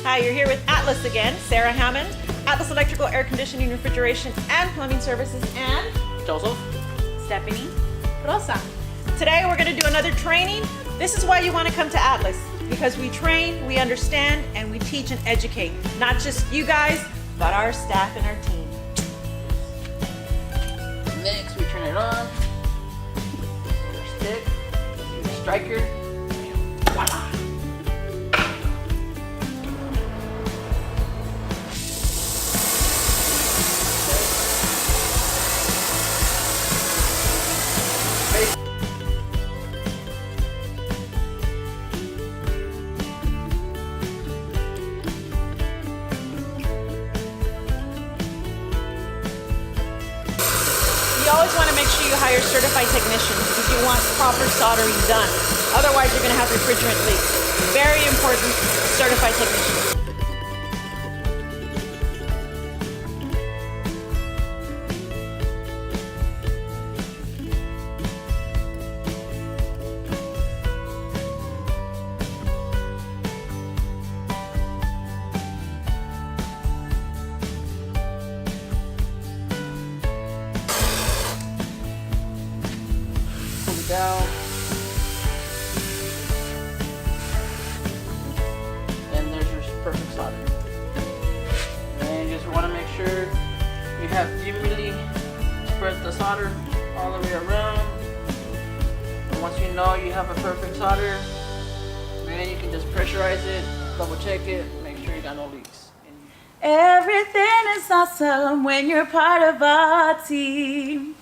Hi, you're here with Atlas again. Sarah Hammond, Atlas Electrical, Air Conditioning, Refrigeration, and Plumbing Services, and Joseph. Stephanie. Rosa. Today we're going to do another training. This is why you want to come to Atlas, because we train, we understand, and we teach and educate. Not just you guys, but our staff and our team. Next, we turn it on. Your stick, your striker, and voila! You always want to make sure you hire certified technicians because you want proper soldering done. Otherwise, you're going to have refrigerant leaks. Very important, certified technicians. Down, and there's your perfect solder. And you just want to make sure you have evenly spread the solder all the way around. And once you know you have a perfect solder, then you can just pressurize it, double check it, make sure you got no leaks. Everything is awesome when you're part of our team.